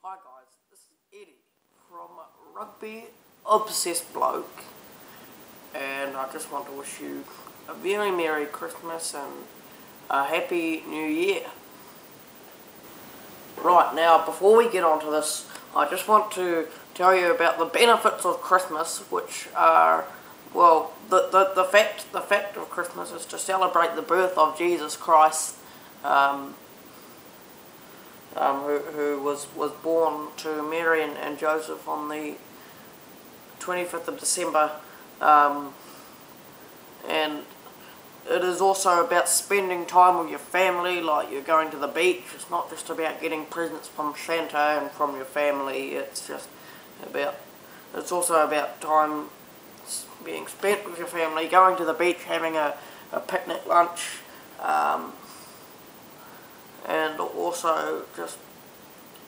Hi guys, this is Eddie from Rugby Obsessed Bloke, and I just want to wish you a very Merry Christmas and a Happy New Year. Right, now before we get on to this, I just want to tell you about the benefits of Christmas, which are, well, the fact of Christmas is to celebrate the birth of Jesus Christ, who was born to Mary and Joseph on the 25th of December, and it is also about spending time with your family, like you're going to the beach. It's not just about getting presents from Santa and from your family, it's also about time being spent with your family, going to the beach, having a picnic lunch, and also just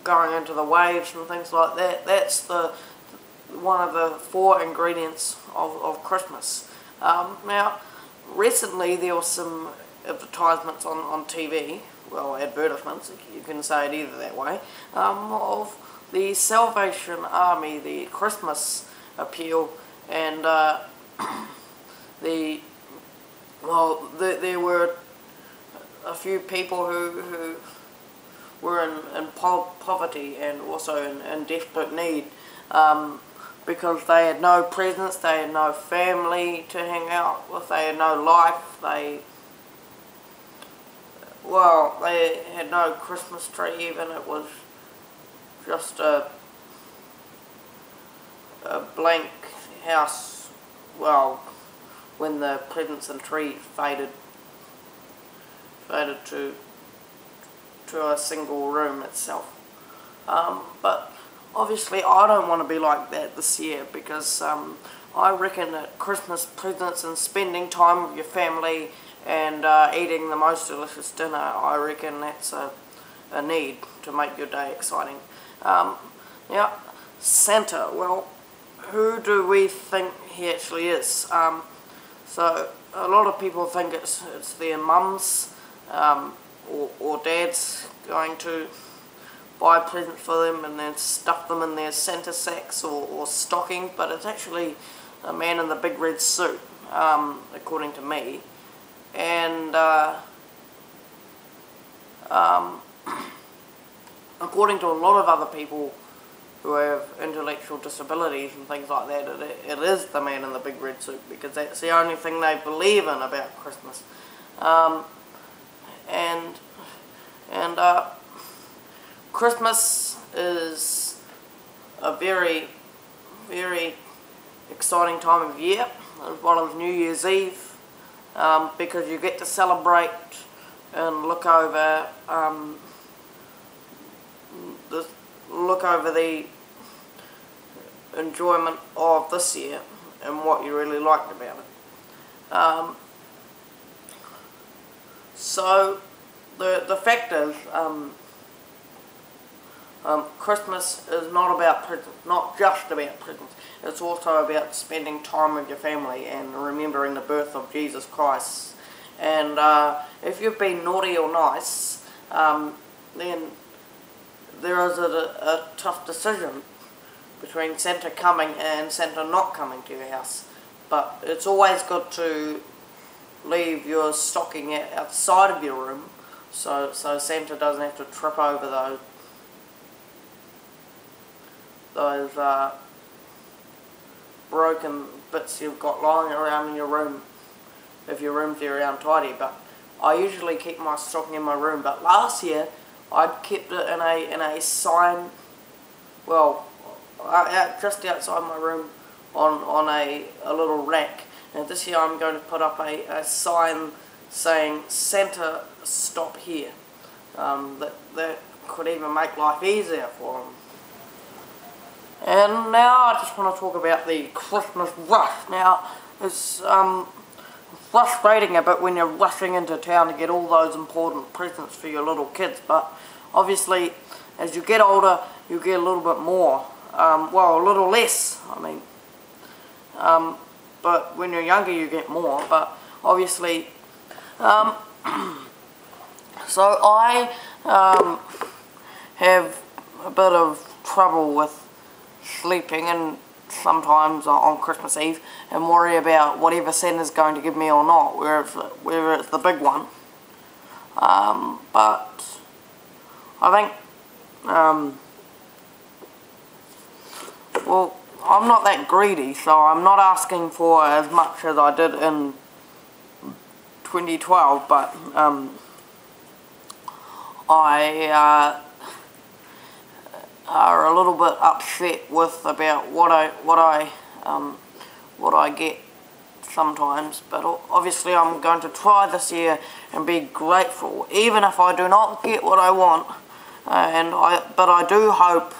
going into the waves and things like that. That's one of the 4 ingredients of Christmas. Now, recently there were some advertisements on TV, well, advertisements, you can say it either that way, of the Salvation Army, the Christmas appeal, and there were a few people who were in poverty and also in desperate need, because they had no presents, they had no family to hang out with, they had no life, they had no Christmas tree even. It was just a blank house, well, when the presents and tree faded to a single room itself. But obviously I don't want to be like that this year, because I reckon that Christmas presents and spending time with your family and eating the most delicious dinner, I reckon that's a need to make your day exciting. Now, Santa, well, who do we think he actually is? So a lot of people think it's their mums or dads going to buy presents for them and then stuff them in their Santa sacks or stockings, but it's actually a man in the big red suit, according to me. And according to a lot of other people who have intellectual disabilities and things like that, it is the man in the big red suit, because that's the only thing they believe in about Christmas. Christmas is a very, very exciting time of year, as well as New Year's Eve, because you get to celebrate and look over the enjoyment of this year and what you really liked about it. So the fact is, Christmas is not about presents, not just about presents. It's also about spending time with your family and remembering the birth of Jesus Christ. And if you've been naughty or nice, then there is a tough decision between Santa coming and Santa not coming to your house. But it's always good to leave your stocking outside of your room, so Santa doesn't have to trip over those broken bits you've got lying around in your room, if your room's very untidy. But I usually keep my stocking in my room, but last year I'd kept it in a sign, well, just outside my room on a little rack. And this year I'm going to put up a sign saying Santa stop here. That could even make life easier for them. And now I just want to talk about the Christmas rush. Now, it's frustrating a bit when you're rushing into town to get all those important presents for your little kids, but obviously as you get older you get a little bit more, well, a little less, I mean, but when you're younger you get more, but obviously, so I have a bit of trouble with sleeping and sometimes on Christmas Eve and worry about whatever Santa's going to give me or not, whether it's the big one. But I think, well, I'm not that greedy, so I'm not asking for as much as I did in 2012, but I are a little bit upset with about what I get sometimes. But obviously I'm going to try this year and be grateful, even if I do not get what I want. But I do hope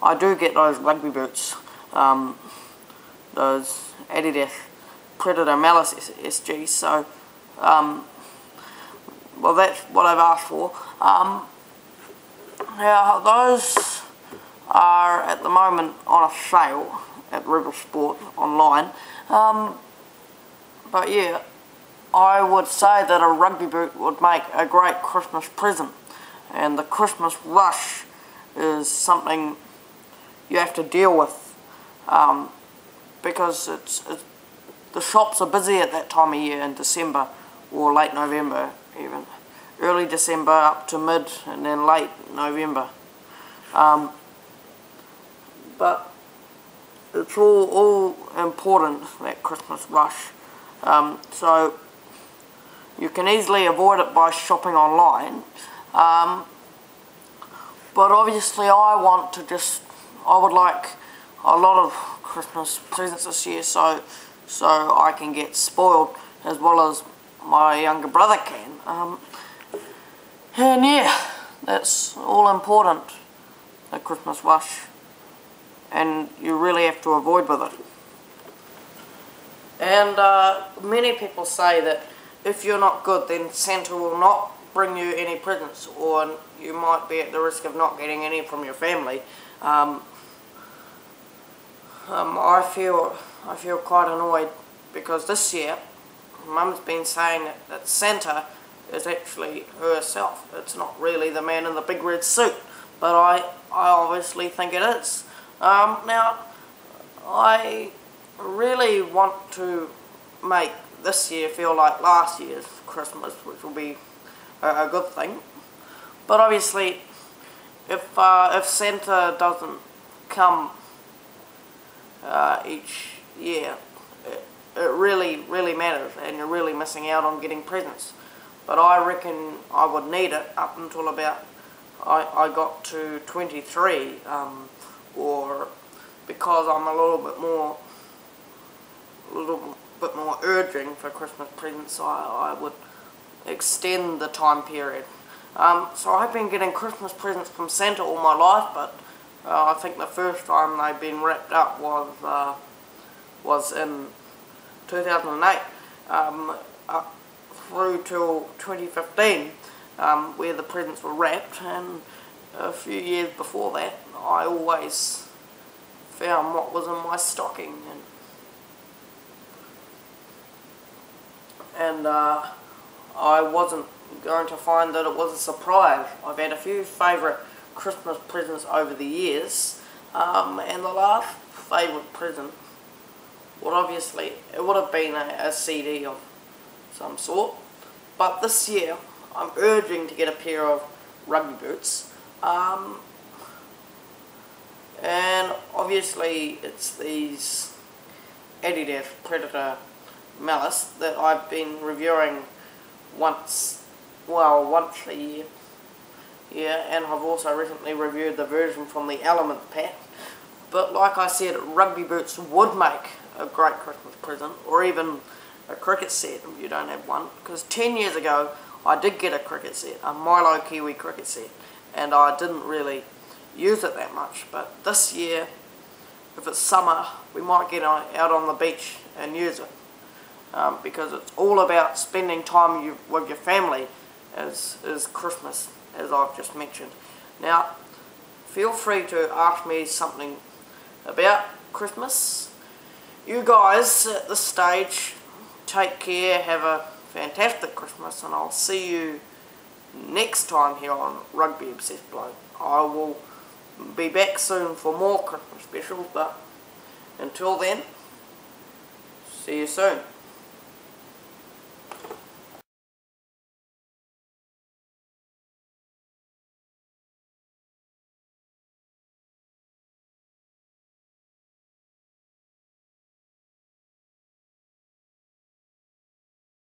I do get those rugby boots, those Adidas Predator Malice SGs. So, well, that's what I've asked for. Now, those are at the moment on a sale at Rebel Sport online. But yeah, I would say that a rugby boot would make a great Christmas present. And the Christmas rush is something you have to deal with, because the shops are busy at that time of year in December or late November even. Early December up to mid and then late November. But it's all important, that Christmas rush. So you can easily avoid it by shopping online. But obviously I would like a lot of Christmas presents this year, so I can get spoiled as well as my younger brother can. And yeah, that's all important, the Christmas rush, and you really have to avoid with it. And many people say that if you're not good, then Santa will not bring you any presents, or you might be at the risk of not getting any from your family. I feel quite annoyed because this year Mum's been saying that Santa is actually herself. It's not really the man in the big red suit, but I obviously think it is. Now, I really want to make this year feel like last year's Christmas, which will be a good thing. But obviously, if Santa doesn't come each year, it really matters, and you're really missing out on getting presents. But I reckon I would need it up until about I got to 23, or because I'm a little bit more urging for Christmas presents, I would extend the time period. So I've been getting Christmas presents from Santa all my life, but I think the first time they've been wrapped up was in 2008, up through till 2015, where the presents were wrapped, and a few years before that I always found what was in my stocking, and I wasn't going to find that it was a surprise. I've had a few favourite Christmas presents over the years, and the last favourite present would have been a CD of some sort, but this year I'm urging to get a pair of rugby boots, and obviously it's these Adidas Predator Malice that I've been reviewing once a year. Yeah, and I've also recently reviewed the version from the Element pack. But like I said, rugby boots would make a great Christmas present, or even a cricket set if you don't have one. Because 10 years ago, I did get a cricket set, a Milo Kiwi cricket set, and I didn't really use it that much. But this year, if it's summer, we might get out on the beach and use it. Because it's all about spending time with your family as Christmas, as I've just mentioned. Now, feel free to ask me something about Christmas. You guys at this stage, take care, have a fantastic Christmas, and I'll see you next time here on Rugby Obsessed Bloke. I will be back soon for more Christmas specials, but until then, see you soon.